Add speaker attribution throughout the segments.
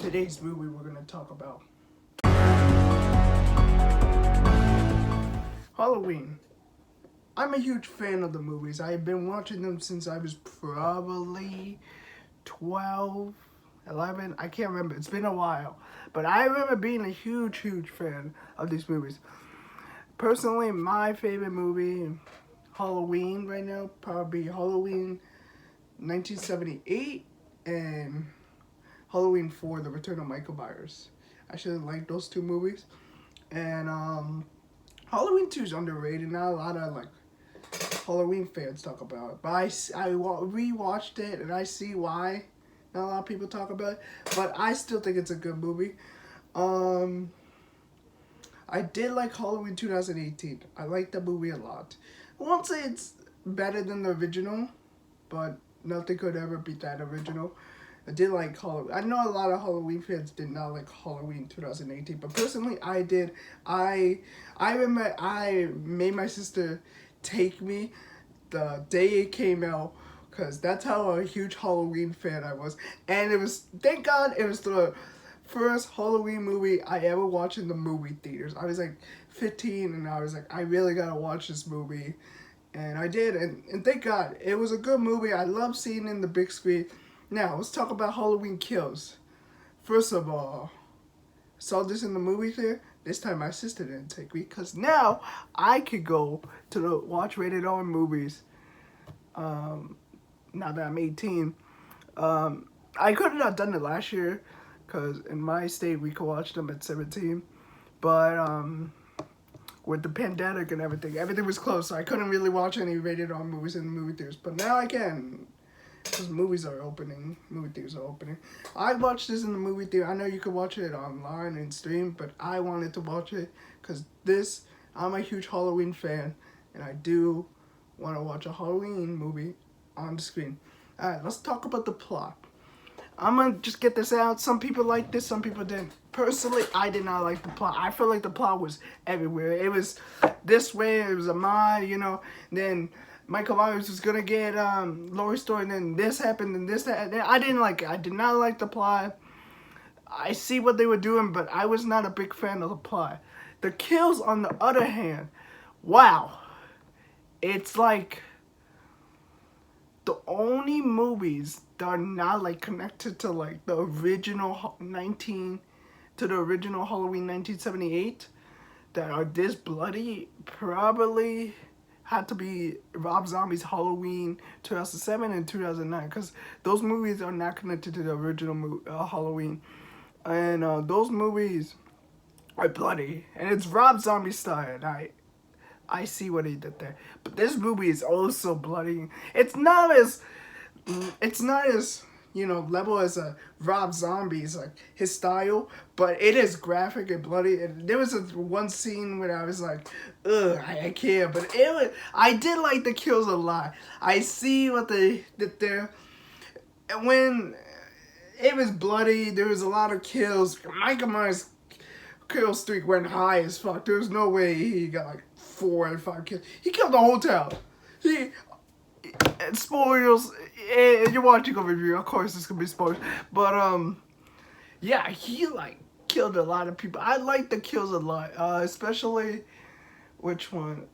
Speaker 1: Today's movie we're going to talk about Halloween. I'm a huge fan of the movies. I've been watching them since I was probably 12, 11. I can't remember. It's been a while. But I remember being a huge fan of these movies. Personally, my favorite movie, Halloween right now, probably Halloween 1978 and Halloween 4, The Return of Michael Myers. I should like those two movies. And Halloween 2 is underrated. Not a lot of Halloween fans talk about it. But I rewatched it and I see why not a lot of people talk about it. But I still think it's a good movie. I did like Halloween 2018. I like the movie a lot. I won't say it's better than the original, but nothing could ever beat that original. I did like Halloween. I know a lot of Halloween fans did not like Halloween 2018, but personally I did. I remember I made my sister take me the day it came out, because that's how a huge Halloween fan I was. And it was, thank God, it was the first Halloween movie I ever watched in the movie theaters. I was like 15 and I was like, I really gotta watch this movie. And I did, and thank God. It was a good movie. I love seeing it in the big screen. Now, let's talk about Halloween Kills. First of all, saw this in the movie theater. This time my sister didn't take me, because now I could go to the watch rated R movies. Now that I'm 18. I could have not done it last year, because in my state we could watch them at 17. But with the pandemic and everything was closed, so I couldn't really watch any rated R movies in the movie theaters. But now I can, because movie theaters are opening. I watched this in the movie theater. I know you can watch it online and stream, but I wanted to watch it because I'm a huge Halloween fan, and I do want to watch a Halloween movie on the screen. Alright, let's talk about the plot. I'm gonna just get this out. Some people liked this, some people didn't. Personally, I did not like the plot. I feel like the plot was everywhere. It was this way, it was a mod, then Michael Myers was gonna get Laurie Strode, and then this happened, and that. I didn't like it. I did not like the plot. I see what they were doing, but I was not a big fan of the plot. The kills, on the other hand, wow. It's like the only movies that are not connected to the original Halloween 1978 that are this bloody probably had to be Rob Zombie's Halloween 2007 and 2009, because those movies are not connected to the original Halloween, and those movies are bloody, and it's Rob Zombie style, and I see what he did there. But this movie is also bloody. It's not as level as a Rob Zombie's, his style, but it is graphic and bloody. And there was one scene where I was like, ugh, I can't. But I did like the kills a lot. I see what they did there. And when it was bloody, there was a lot of kills. Michael Myers' kill streak went high as fuck. There was no way he got 4 or 5 kills. He killed the whole town. Spoilers, you're watching a review, of course it's gonna be spoilers, but yeah, he killed a lot of people. I like the kills a lot, especially, which one,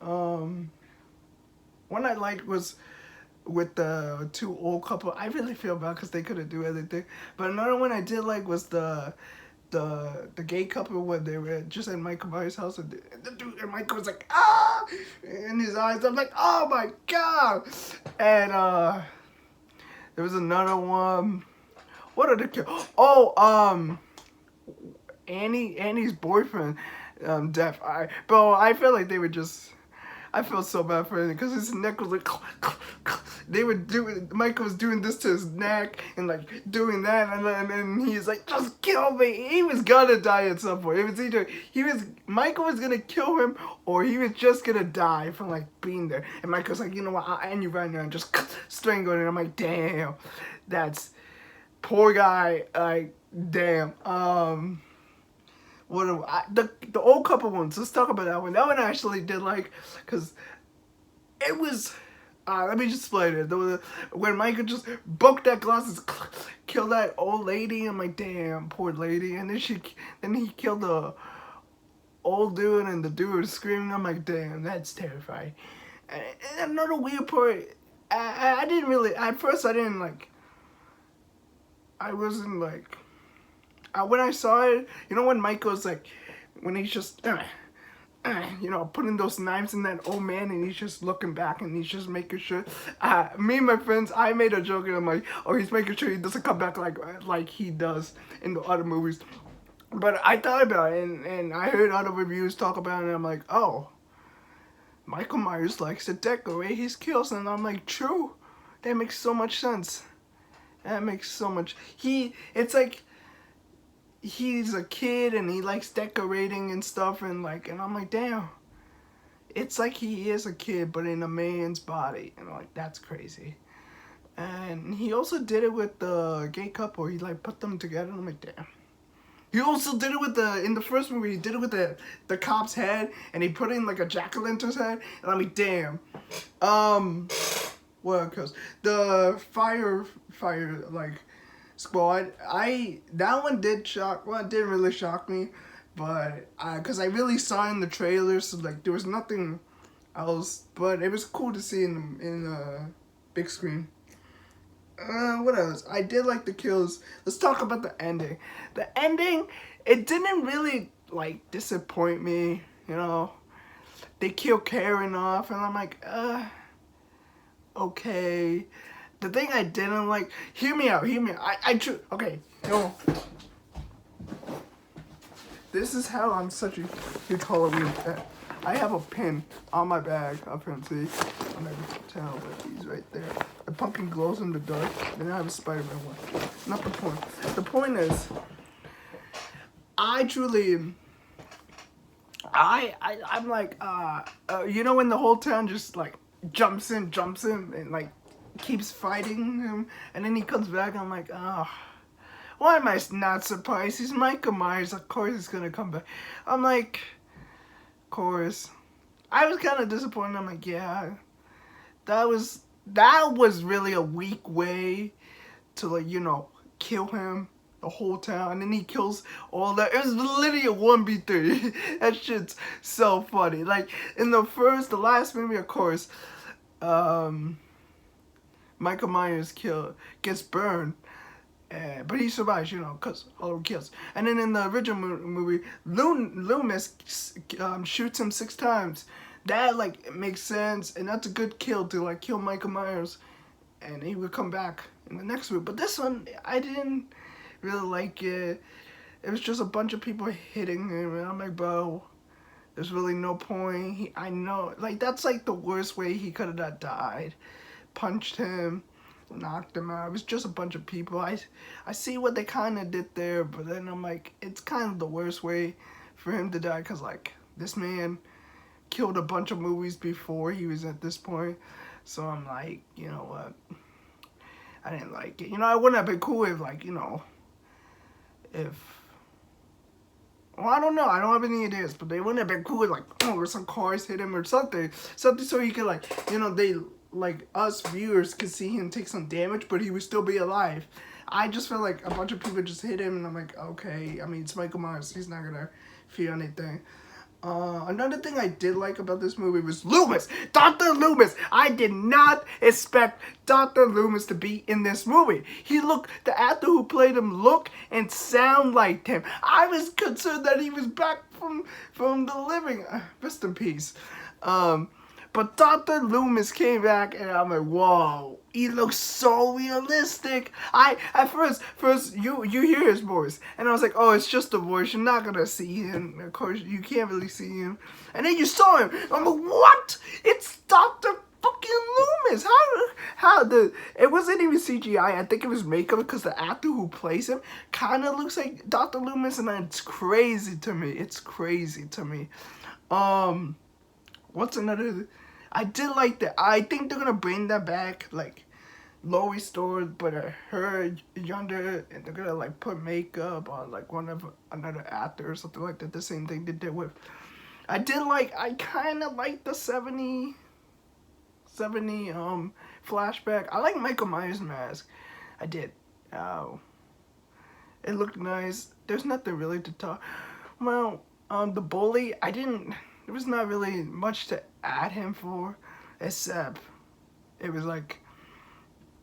Speaker 1: one I liked was with the two old couple. I really feel bad because they couldn't do anything, but another one I did like was the gay couple when they were just in Michael Myers' house, and the dude, and Michael was like, ah, in his eyes. I'm like, oh my god. And there was another one. What are the kills? Oh, Annie's boyfriend, deaf. I feel like they were just. I felt so bad for him because his neck was like, Michael was doing this to his neck and doing that, and then he's like, just kill me. He was gonna die at some point. It was either Michael was gonna kill him, or he was just gonna die from being there. And Michael's like, you know what, I'll end you right now, and just strangle him. And I'm like, damn, that's poor guy. Damn. The old couple ones, let's talk about that one. That one I actually did because it was Let me just explain it. When Michael just broke that glass, killed that old lady, I'm like, damn, poor lady. And then he killed the old dude, and the dude was screaming. I'm like, damn, that's terrifying. And another weird part, I didn't really, at first I didn't like, I wasn't like, when I saw it, you know when Michael's like, when he's just, you know, putting those knives in that old man, and he's just looking back, and he's just making sure. Me and my friends, I made a joke, and I'm like, oh, he's making sure he doesn't come back like he does in the other movies. But I thought about it, and I heard other reviews talk about it, and I'm like, oh, Michael Myers likes to decorate his kills, and I'm like, true. That makes so much sense. That makes so much. It's like, he's a kid and he likes decorating and stuff, and I'm like, damn, it's like he is a kid but in a man's body, and I'm like, that's crazy. And he also did it with the gay couple. He like put them together, and I'm like, damn. He also did it with in the first movie, he did it with the cop's head, and he put in like a jack-o'-lantern's head, and I'm like, damn. What else? The fire like squad. That one did shock. Well, it didn't really shock me, but because I really saw in the trailers, so like there was nothing else. But it was cool to see in the big screen. What else? I did like the kills. Let's talk about the ending. The ending, it didn't really like disappoint me. You know, they kill Karen off, and I'm like, okay. The thing I didn't like, hear me out. Okay, no. This is how I'm such a huge Halloween fan. I have a pin on my bag up here, see? I'll never tell, but he's right there. The pumpkin glows in the dark, and I have a Spider-Man one. Not the point. The point is, I truly, I'm like, you know when the whole town just like jumps in, and like keeps fighting him, and then he comes back, I'm like, oh, why am I not surprised? He's Michael Myers, of course he's gonna come back. I'm like, of course. I was kind of disappointed. I'm like, yeah, that was really a weak way to, like, you know, kill him, the whole town, and then he kills all that. It was literally a 1v3. That shit's so funny. Like, in the last movie, of course, Michael Myers gets burned, but he survives, you know, because Halloween kills. And then in the original movie, Loomis shoots him 6 times. That, like, makes sense, and that's a good kill to, like, kill Michael Myers, and he would come back in the next movie. But this one, I didn't really like it. It was just a bunch of people hitting him, and I'm like, bro, there's really no point. I know, like, that's, like, the worst way he could have died. Punched him, knocked him out. It was just a bunch of people. I see what they kind of did there, but then I'm like, it's kind of the worst way for him to die, because, like, this man killed a bunch of movies before he was at this point. So I'm like, you know what, I didn't like it. You know, I wouldn't have been cool if, like, you know, well, I don't know, I don't have any ideas, but they wouldn't have been cool if, like, oh, or some cars hit him or something so he could, like, you know, like, us viewers could see him take some damage, but he would still be alive. I just felt like a bunch of people just hit him, and I'm like, okay, I mean, it's Michael Myers, he's not gonna feel anything. Another thing I did like about this movie was Loomis! Dr. Loomis! I did not expect Dr. Loomis to be in this movie. The actor who played him look and sound like him. I was concerned that he was back from the living. Rest in peace. But Dr. Loomis came back, and I'm like, whoa, he looks so realistic. At first you hear his voice, and I was like, oh, it's just a voice. You're not gonna see him. Of course, you can't really see him. And then you saw him. I'm like, what? It's Dr. fucking Loomis. It wasn't even CGI. I think it was makeup, because the actor who plays him kind of looks like Dr. Loomis, and it's crazy to me. It's crazy to me. What's another? I did like that. I think they're gonna bring that back, like Laurie Strode, but her younger, and they're gonna like put makeup on like another actor or something like that. The same thing they did with. I kind of like the 70 flashback. I like Michael Myers mask. I did. Oh, it looked nice. There's nothing really to talk. Well, the bully, I didn't. There was not really much to add him for, except it was like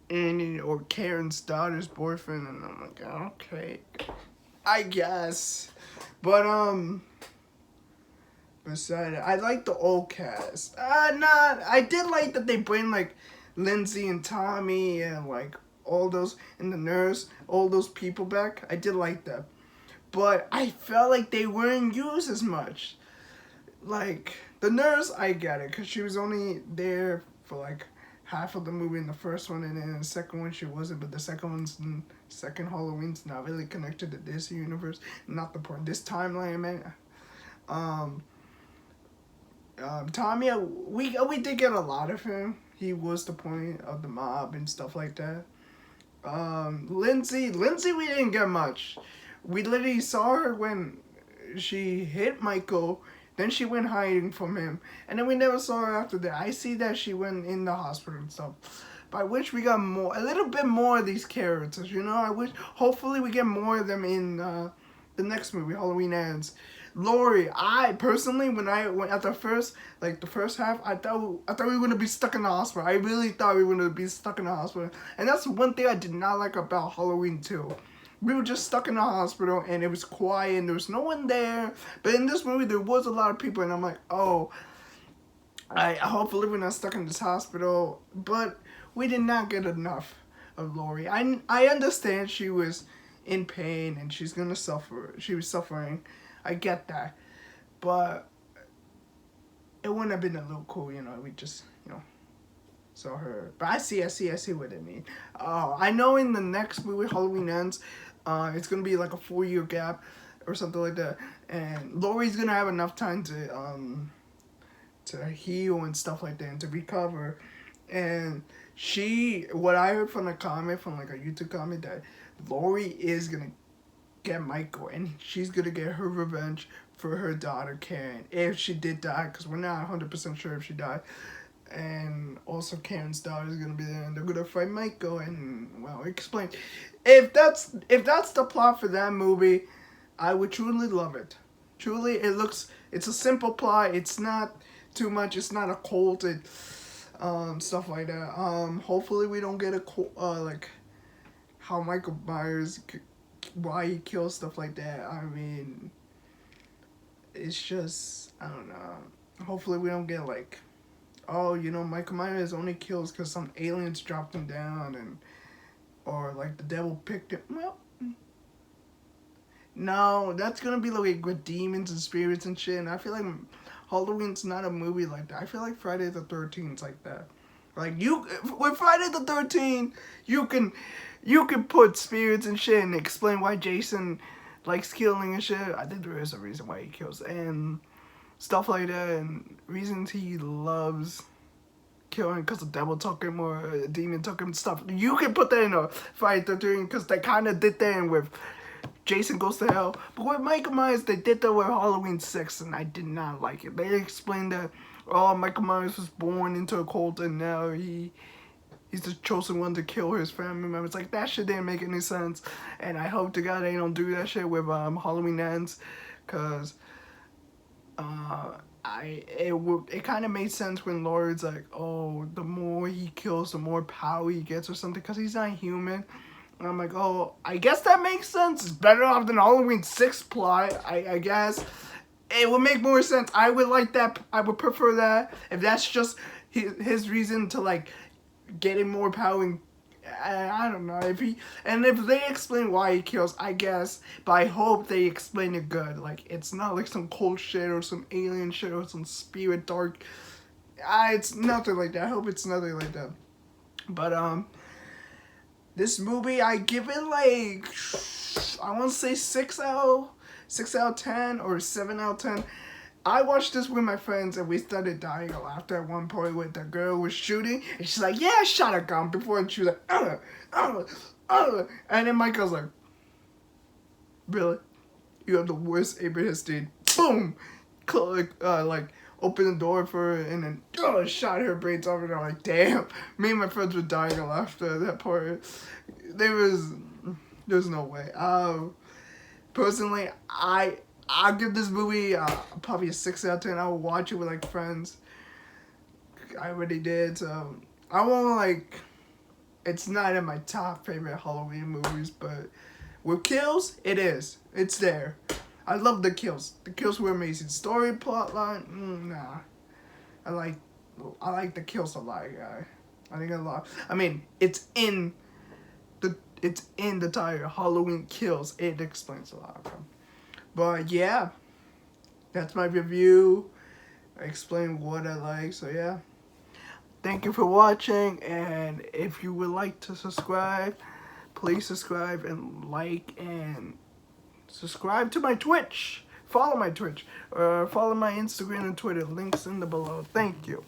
Speaker 1: Annie or Karen's daughter's boyfriend, and I'm like, okay, I guess. But beside it, I like the old cast. I did like that they bring like Lindsay and Tommy and like all those and the nurse, all those people back. I did like that, but I felt like they weren't used as much. Like the nurse, I get it, cause she was only there for like half of the movie in the first one, and then in the second one she wasn't. But the second Halloween's not really connected to this universe, not the point, this timeline, man. Um, Tommy, we did get a lot of him. He was the point of the mob and stuff like that. Lindsay, we didn't get much. We literally saw her when she hit Michael. Then she went hiding from him, and then we never saw her after that. I see that she went in the hospital and stuff. By which we got a little bit more of these characters. You know, I wish. Hopefully, we get more of them in the next movie, Halloween Ends. Laurie, I personally, when I went at the first half, I thought we were gonna be stuck in the hospital. I really thought we were gonna be stuck in the hospital, and that's one thing I did not like about Halloween 2. We were just stuck in the hospital, and it was quiet, and there was no one there. But in this movie, there was a lot of people, and I'm like, oh, hopefully we're not stuck in this hospital. But we did not get enough of Laurie. I understand she was in pain, and she's gonna suffer. She was suffering. I get that, but it wouldn't have been a little cool, you know. We just, you know, saw her. But I see what it means. I know in the next movie, Halloween Ends, it's gonna be like a 4-year gap or something like that, and Laurie's gonna have enough time to heal and stuff like that and to recover. And what I heard from a comment, from like a YouTube comment, that Laurie is gonna get Michael, and she's gonna get her revenge for her daughter Karen if she did die, because we're not 100% sure if she died. And also Karen's daughter is gonna be there, and they're gonna fight Michael. And well, explain. If that's the plot for that movie, I would truly love it. Truly, it's a simple plot. It's not too much. It's not occulted, stuff like that. Hopefully we don't get like how Michael Myers, why he kills, stuff like that. I mean, it's just, I don't know. Hopefully we don't get like, oh, you know, Michael Myers only kills because some aliens dropped him down, and or like the devil picked him. Well, no, that's gonna be like with demons and spirits and shit. And I feel like Halloween's not a movie like that. I feel like Friday the 13th's like that. Like with Friday the 13th, you can put spirits and shit and explain why Jason likes killing and shit. I think there is a reason why he kills and stuff like that, and reasons he loves killing because the devil took him or a demon took him, stuff. You can put that in a Friday the 13th, because they kind of did that with Jason Goes to Hell. But with Michael Myers, they did that with Halloween 6, and I did not like it. They explained that, oh, Michael Myers was born into a cult, and now he's the chosen one to kill his family members. Like, that shit didn't make any sense. And I hope to God they don't do that shit with Halloween Ends, because it kind of made sense when Laurie's like, oh, the more he kills, the more power he gets or something, because he's not human. And I'm like, oh, I guess that makes sense. It's better off than Halloween 6 plot, I guess. It would make more sense. I would like that. I would prefer that. If that's just his reason to, like, getting more power, and I don't know. If they explain why he kills, I guess. But I hope they explain it good. Like, it's not like some cold shit or some alien shit or some spirit dark. It's nothing like that. I hope it's nothing like that. But, this movie, I give it like, I want to say 6 out of 10 or 7 out of 10. I watched this with my friends, and we started dying of laughter at one point when the girl was shooting, and she's like, yeah, I shot a gun before, and she was like, and then Michael's like, really? You have the worst aim history. Boom! Like, opened the door for her and then shot her braids off, and I'm like, damn. Me and my friends were dying of laughter at that part. There's no way. Personally, I'll give this movie probably a 6 out of 10. I will watch it with like friends. I already did, so I won't like. It's not in my top favorite Halloween movies, but with kills, it is. It's there. I love the kills. The kills were amazing. Story, plot line, nah. I like the kills a lot, guy. I think a lot. I mean, it's in the title, Halloween Kills. It explains a lot of them. But yeah, that's my review. I explained what I like. So yeah. Thank you for watching, and if you would like to subscribe, please subscribe and like and subscribe to my Twitch. Follow my Twitch, or follow my Instagram and Twitter. Links in the below. Thank you.